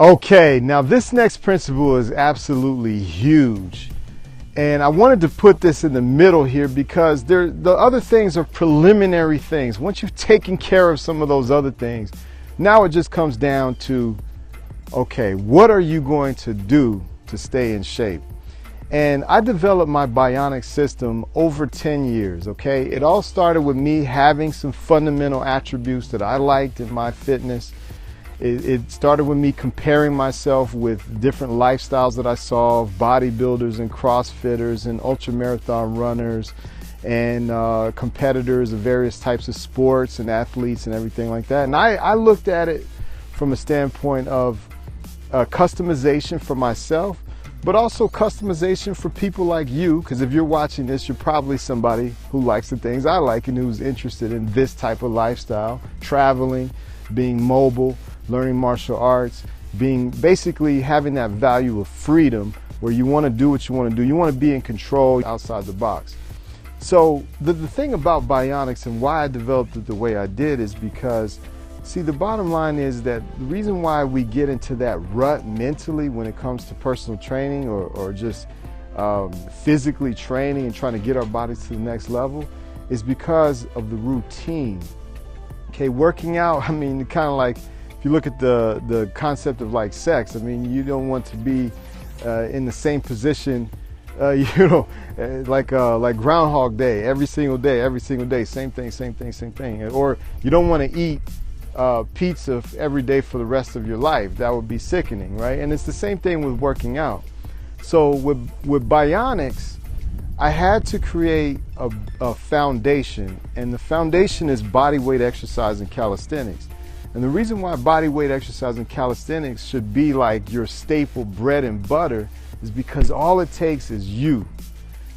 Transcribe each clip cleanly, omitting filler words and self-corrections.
Okay, now this next principle is absolutely huge. And I wanted to put this in the middle here because the other things are preliminary things. Once you've taken care of some of those other things, now it just comes down to, okay, what are you going to do to stay in shape? And I developed my Bayoniks system over 10 years, okay? It all started with me having some fundamental attributes that I liked in my fitness. It started with me comparing myself with different lifestyles that I saw, bodybuilders and CrossFitters and ultramarathon runners and competitors of various types of sports and athletes and everything like that. And I looked at it from a standpoint of customization for myself, but also customization for people like you, because if you're watching this, you're probably somebody who likes the things I like and who's interested in this type of lifestyle, traveling, being mobile, learning martial arts, basically having that value of freedom where you want to do what you want to do. You want to be in control outside the box. So the thing about Bayoniks and why I developed it the way I did is because, see, the bottom line is that the reason why we get into that rut mentally when it comes to personal training or just physically training and trying to get our bodies to the next level is because of the routine. Okay, working out, I mean, kind of like, if you look at the concept of like sex, I mean, you don't want to be in the same position, you know, like Groundhog Day, every single day, same thing. Or you don't want to eat pizza every day for the rest of your life. That would be sickening, right? And it's the same thing with working out. So with Bayoniks, I had to create a foundation, and the foundation is body weight exercise and calisthenics. And the reason why body weight exercise and calisthenics should be like your staple bread and butter is because all it takes is you.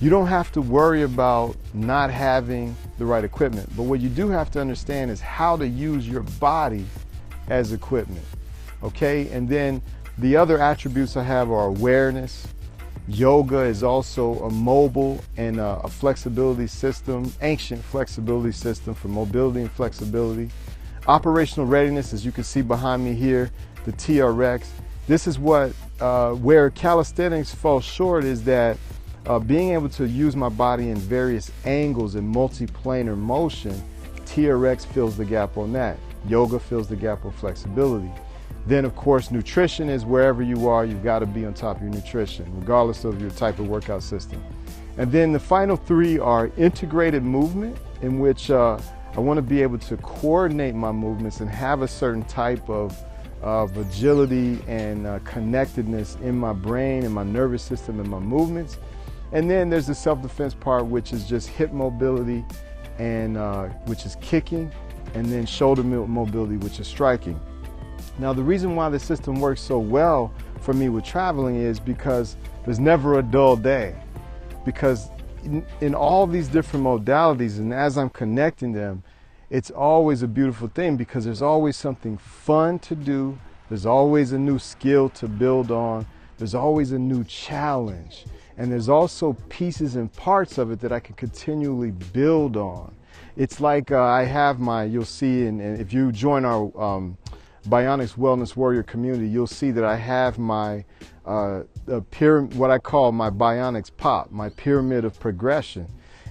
You don't have to worry about not having the right equipment. But what you do have to understand is how to use your body as equipment. Okay? And then the other attributes I have are awareness. Yoga is also a mobile and a flexibility system, ancient flexibility system for mobility and flexibility. Operational readiness, as you can see behind me here, the TRX. This is what, where calisthenics falls short is that being able to use my body in various angles and multiplanar motion, TRX fills the gap on that. Yoga fills the gap on flexibility. Then of course, nutrition is wherever you are, you've got to be on top of your nutrition, regardless of your type of workout system. And then the final three are integrated movement, in which I want to be able to coordinate my movements and have a certain type of agility and connectedness in my brain and my nervous system and my movements. And then there's the self-defense part, which is just hip mobility, and which is kicking, and then shoulder mobility, which is striking. Now, the reason why the system works so well for me with traveling is because there's never a dull day. Because in all these different modalities, and as I'm connecting them, it's always a beautiful thing because there's always something fun to do. There's always a new skill to build on. There's always a new challenge. And there's also pieces and parts of it that I can continually build on. It's like I have you'll see, and if you join our Bayoniks Wellness Warrior community, you'll see that I have my what I call my Bayoniks pop, my pyramid of progression.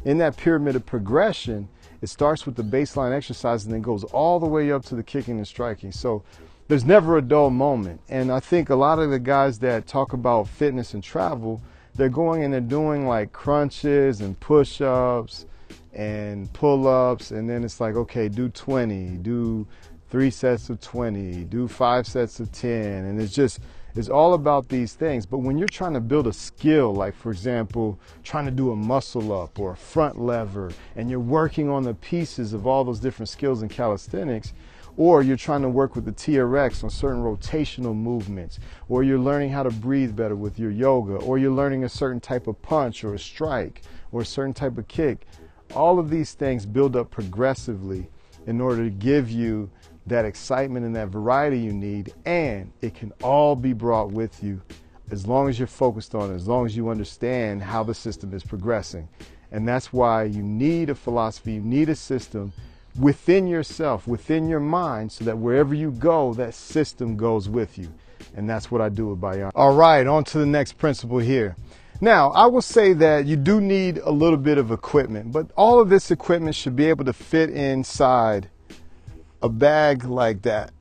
In that pyramid of progression, it starts with the baseline exercise and then goes all the way up to the kicking and striking. So there's never a dull moment. And I think a lot of the guys that talk about fitness and travel, they're going and they're doing like crunches and push-ups and pull-ups, and then it's like, okay, do 20, do 3 sets of 20, do 5 sets of 10, and it's all about these things. But when you're trying to build a skill, like for example, trying to do a muscle up or a front lever, and you're working on the pieces of all those different skills in calisthenics, or you're trying to work with the TRX on certain rotational movements, or you're learning how to breathe better with your yoga, or you're learning a certain type of punch or a strike or a certain type of kick, all of these things build up progressively in order to give you that excitement and that variety you need, and it can all be brought with you as long as you're focused on it, as long as you understand how the system is progressing. And that's why you need a philosophy, you need a system within yourself, within your mind, so that wherever you go, that system goes with you. And that's what I do with Bay.O.N.I.K. All right, on to the next principle here. Now, I will say that you do need a little bit of equipment, but all of this equipment should be able to fit inside a bag like that.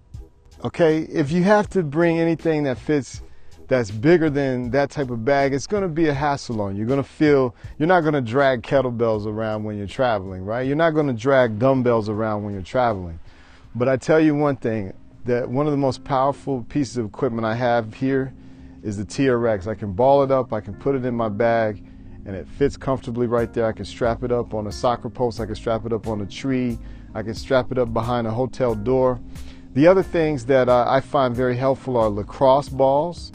Okay, if you have to bring anything that fits that's bigger than that type of bag, it's going to be a hassle on you. You're going to feel, you're not going to drag kettlebells around when you're traveling, right? You're not going to drag dumbbells around when you're traveling. But I tell you one thing, that one of the most powerful pieces of equipment I have here is the TRX. I can ball it up, I can put it in my bag, and it fits comfortably right there. I can strap it up on a soccer post, I can strap it up on a tree, I can strap it up behind a hotel door. The other things that I find very helpful are lacrosse balls,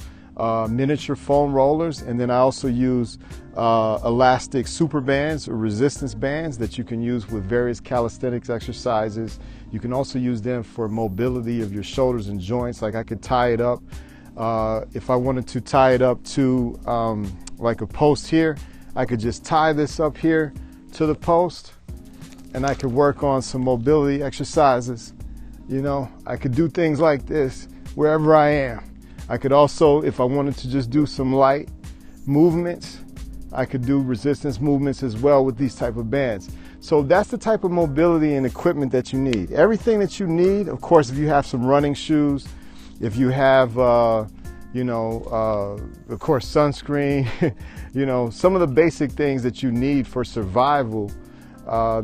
miniature foam rollers, and then I also use elastic super bands or resistance bands that you can use with various calisthenics exercises. You can also use them for mobility of your shoulders and joints. Like I could tie it up. If I wanted to tie it up to like a post here, I could just tie this up here to the post and I could work on some mobility exercises. You know, I could do things like this wherever I am. I could also, if I wanted to just do some light movements, I could do resistance movements as well with these type of bands. So that's the type of mobility and equipment that you need. Everything that you need, of course, if you have some running shoes, if you have, you know, of course, sunscreen, you know, some of the basic things that you need for survival,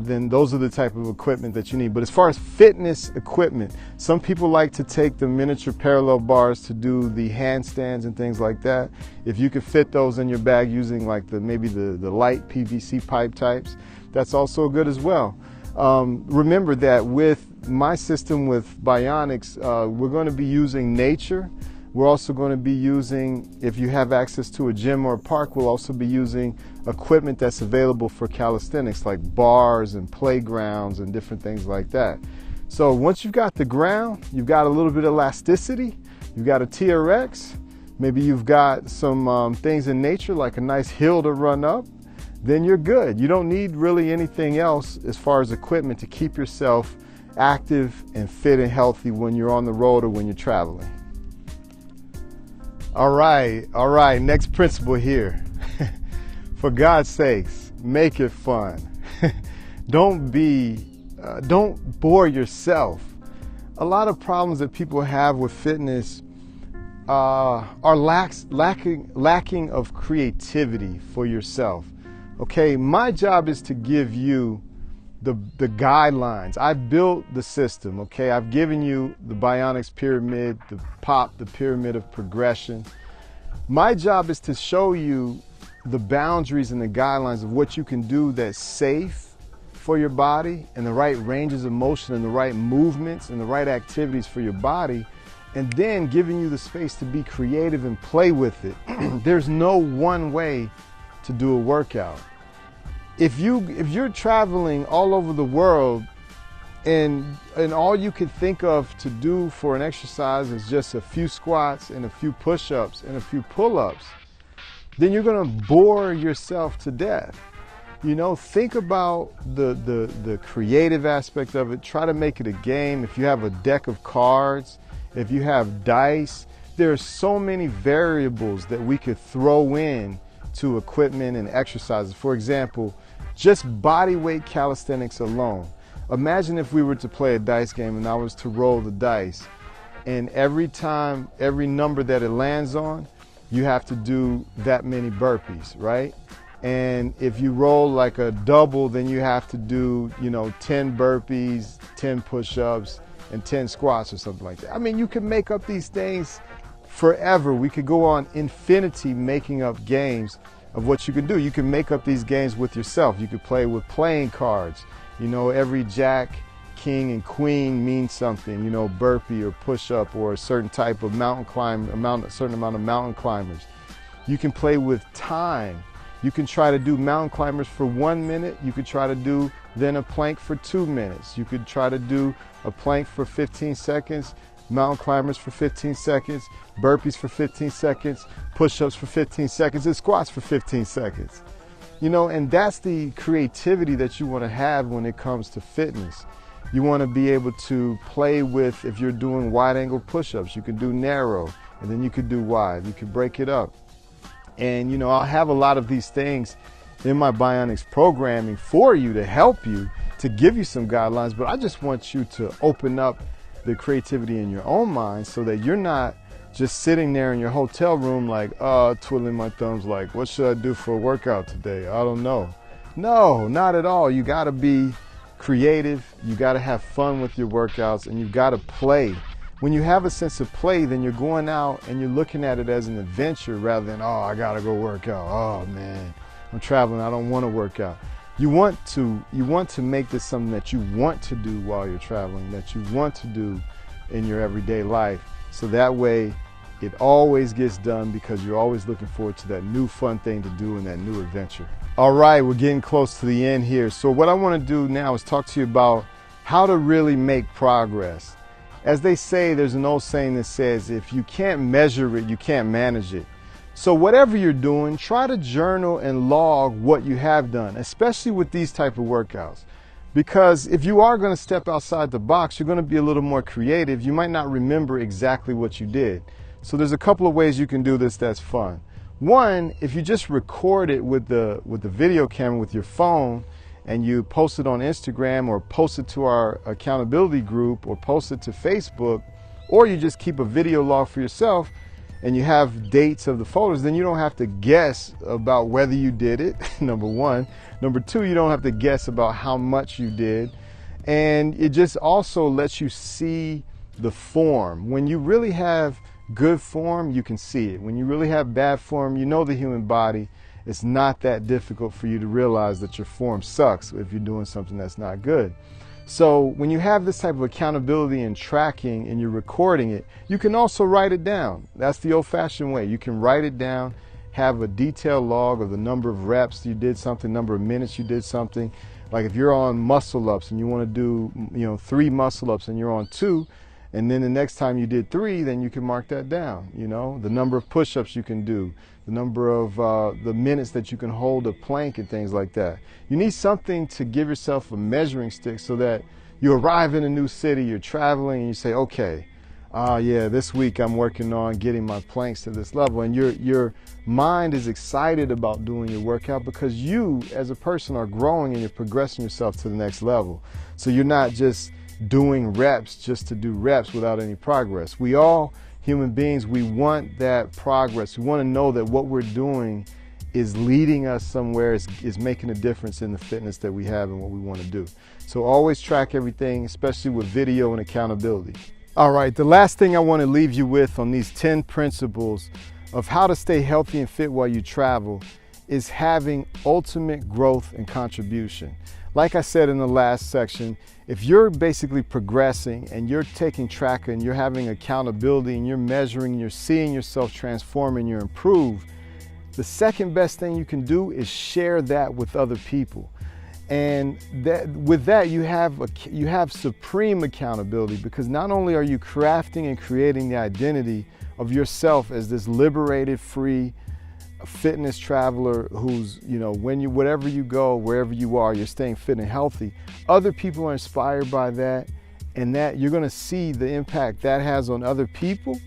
then those are the type of equipment that you need. But as far as fitness equipment, some people like to take the miniature parallel bars to do the handstands and things like that. If you could fit those in your bag using like maybe the light PVC pipe types, that's also good as well. Remember that with my system with Bayoniks, we're going to be using nature. We're also going to be using, if you have access to a gym or a park, we'll also be using equipment that's available for calisthenics, like bars and playgrounds and different things like that. So once you've got the ground, you've got a little bit of elasticity, you've got a TRX, maybe you've got some things in nature like a nice hill to run up, then you're good. You don't need really anything else as far as equipment to keep yourself active and fit and healthy when you're on the road or when you're traveling. All right, next principle here. For God's sakes, make it fun. Don't bore yourself. A lot of problems that people have with fitness are lacking of creativity for yourself. Okay, my job is to give you the guidelines. I built the system, okay? I've given you the Bayoniks pyramid, the POP, the pyramid of progression. My job is to show you the boundaries and the guidelines of what you can do that's safe for your body and the right ranges of motion and the right movements and the right activities for your body, and then giving you the space to be creative and play with it. There's no one way to do a workout. If you're traveling all over the world and all you can think of to do for an exercise is just a few squats and a few push-ups and a few pull-ups, then you're going to bore yourself to death. You know, think about the creative aspect of it. Try to make it a game. If you have a deck of cards, if you have dice, there are so many variables that we could throw in to equipment and exercises. For example, just body weight calisthenics alone. Imagine if we were to play a dice game and I was to roll the dice, and every time, every number that it lands on, you have to do that many burpees, right? And if you roll like a double, then you have to do, you know, 10 burpees, 10 push-ups, and 10 squats or something like that. I mean, you can make up these things forever. We could go on infinity making up games of what you can do. You can make up these games with yourself. You could play with playing cards. You know, every jack, king, and queen means something. You know, burpee or push-up or a certain type of mountain climb, a certain amount of mountain climbers. You can play with time. You can try to do mountain climbers for 1 minute. You could try to do then a plank for 2 minutes. You could try to do a plank for 15 seconds, mountain climbers for 15 seconds, burpees for 15 seconds, push-ups for 15 seconds, and squats for 15 seconds. You know, and that's the creativity that you want to have when it comes to fitness. You want to be able to play with, if you're doing wide angle push-ups, you can do narrow and then you could do Y. You could break it up. And you know, I'll have a lot of these things in my Bayoniks programming for you to help you, to give you some guidelines, but I just want you to open up the creativity in your own mind so that you're not just sitting there in your hotel room like, twiddling my thumbs like, what should I do for a workout today? I don't know. No, not at all. You gotta be creative, you gotta have fun with your workouts, and you gotta play. When you have a sense of play, then you're going out and you're looking at it as an adventure rather than, oh, I gotta go work out. Oh man, I'm traveling, I don't wanna work out. You want to make this something that you want to do while you're traveling, that you want to do in your everyday life. So that way it always gets done because you're always looking forward to that new fun thing to do and that new adventure. All right, we're getting close to the end here. So what I want to do now is talk to you about how to really make progress. As they say, there's an old saying that says, if you can't measure it, you can't manage it. So whatever you're doing, try to journal and log what you have done, especially with these type of workouts. Because if you are going to step outside the box, you're going to be a little more creative. You might not remember exactly what you did. So there's a couple of ways you can do this that's fun. One, if you just record it with the video camera with your phone and you post it on Instagram or post it to our accountability group or post it to Facebook, or you just keep a video log for yourself and you have dates of the photos, then you don't have to guess about whether you did it, number one. Number two, you don't have to guess about how much you did. And it just also lets you see the form. When you really have good form, you can see it. When you really have bad form, you know the human body. It's not that difficult for you to realize that your form sucks if you're doing something that's not good. So when you have this type of accountability and tracking and you're recording it, you can also write it down. That's the old-fashioned way. You can write it down, have a detailed log of the number of reps you did something, number of minutes you did something. Like if you're on muscle ups and you want to do 3 muscle ups and you're on 2, and then the next time you did 3, then you can mark that down. The number of push-ups you can do, the number of the minutes that you can hold a plank and things like that. You need something to give yourself a measuring stick so that you arrive in a new city, you're traveling, and you say, okay, yeah, this week I'm working on getting my planks to this level. And your mind is excited about doing your workout because you, as a person, are growing and you're progressing yourself to the next level. So you're not just doing reps just to do reps without any progress. We all, human beings, we want that progress. We want to know that what we're doing is leading us somewhere, is making a difference in the fitness that we have and what we want to do. So always track everything, especially with video and accountability. All right, the last thing I want to leave you with on these 10 principles of how to stay healthy and fit while you travel is having ultimate growth and contribution. Like I said in the last section, if you're basically progressing and you're taking track and you're having accountability and you're measuring and you're seeing yourself transform and you improve, the second best thing you can do is share that with other people. And with that, you have supreme accountability, because not only are you crafting and creating the identity of yourself as this liberated, free fitness traveler who's, wherever you go, wherever you are, you're staying fit and healthy. Other people are inspired by that, and that you're going to see the impact that has on other people.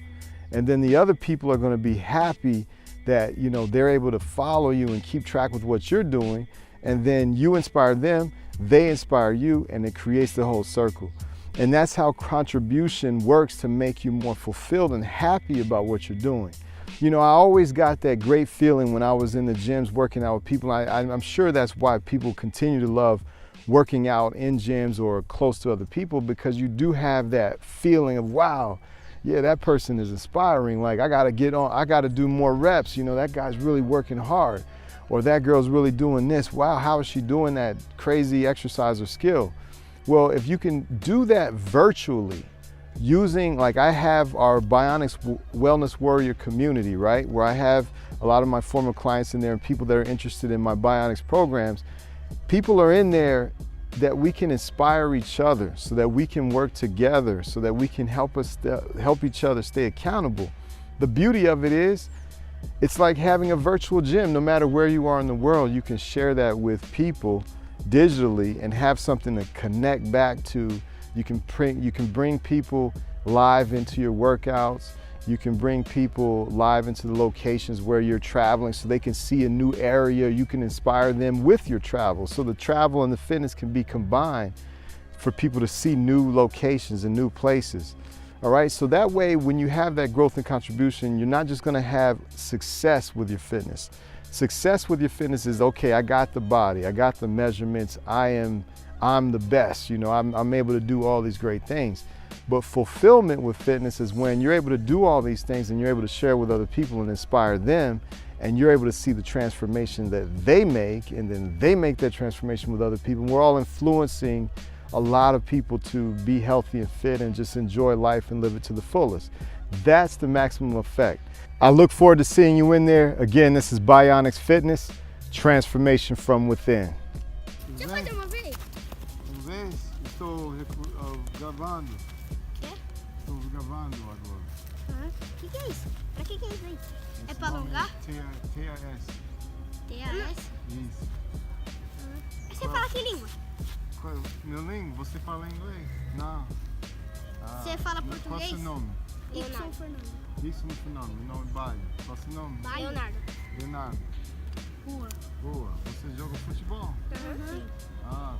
And then the other people are going to be happy that, they're able to follow you and keep track with what you're doing. And then you inspire them, they inspire you, and it creates the whole circle. And that's how contribution works to make you more fulfilled and happy about what you're doing. I always got that great feeling when I was in the gyms working out with people. I'm sure that's why people continue to love working out in gyms or close to other people, because you do have that feeling of, wow, yeah, that person is inspiring. Like, I got to get on, I got to do more reps. That guy's really working hard. Or that girl's really doing this. Wow, how is she doing that crazy exercise or skill? Well, if you can do that virtually, using, like I have our Bayoniks Wellness Warrior community, right? Where I have a lot of my former clients in there and people that are interested in my Bayoniks programs. People are in there that we can inspire each other, so that we can work together, so that we can help each other stay accountable. The beauty of it is, it's like having a virtual gym. No matter where you are in the world, you can share that with people digitally and have something to connect back to. You can bring people live into your workouts, You can bring people live into the locations where you're traveling so they can see a new area. You can inspire them with your travel. So the travel and the fitness can be combined for people to see new locations and new places. All right, so that way when you have that growth and contribution, you're not just gonna have success with your fitness. Success with your fitness is, okay, I got the body, I got the measurements, I'm the best, you know, I'm able to do all these great things. But fulfillment with fitness is when you're able to do all these things and you're able to share with other people and inspire them, and you're able to see the transformation that they make, and then they make that transformation with other people. And we're all influencing a lot of people to be healthy and fit and just enjoy life and live it to the fullest. That's the maximum effect. I look forward to seeing you in there. Again, this is Bayoniks Fitness, transformation from within. Deixa eu fazer uma vez. Uma vez? Estou gravando. Quê? Estou gravando agora. O que é isso? Pra que é isso aí? É pra alongar? TAS. TAS? Isso. Você fala que língua? Meu língua? Você fala inglês? Não. Você fala português? Qual é o seu nome? Leonardo Fernando. Isso, meu nome. Meu nome é Baio. Qual é o seu nome? Leonardo. Leonardo. Rua. Boa. Você joga futebol? Sim.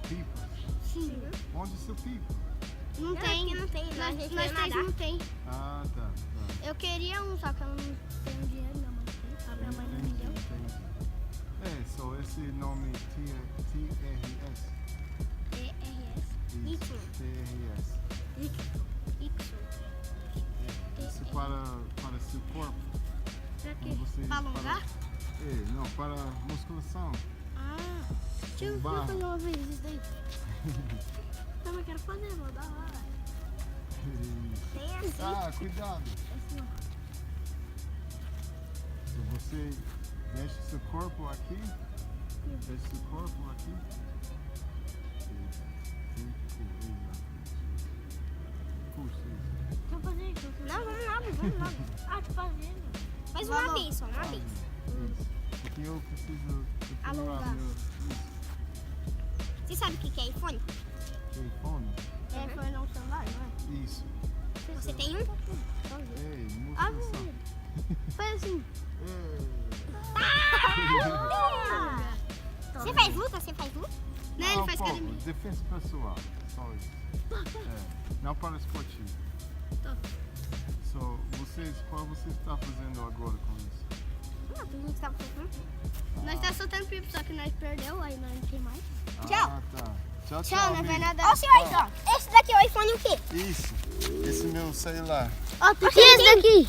Pipa. Sim. Onde é seu pipa? Não tem. Não tem. Nós três não tem. Tá. Eu queria um, só que eu não tenho dinheiro, minha mãe tem. A minha mãe não me deu. Só esse nome TRS. TRS. Y. TRS. Y. Isso para seu corpo? Pra quê? Pra alongar? Não, para musculação. Deixa eu fazer uma vez isso daí. Eu quero fazer, vou dar lá. Tem assim. Cuidado. Assim, ó. Você deixa seu corpo aqui. Deixa seu corpo aqui. Puxa isso. Deixa eu fazer isso. Não, vamos lá. Tô fazendo. Faz uma vez só, uma vez. Isso. Porque eu preciso alongar. Você sabe o que é iPhone? iPhone? iPhone é um celular, não é? Isso. Você tem um? Musculação. Faz assim. Tá Você faz luta? Não, ele faz academia. Defesa pessoal, só isso. Não para esportivo. Qual você está fazendo agora com isso? Tem gente que tá soltando. Nós tá soltando pipa, só que nós perdeu, aí nós não tem mais. Tchau. Tchau, não vai nada. Ó, seu iPhone. Esse daqui é o iPhone o quê? Isso. Esse meu celular. Ó, o que é esse daqui?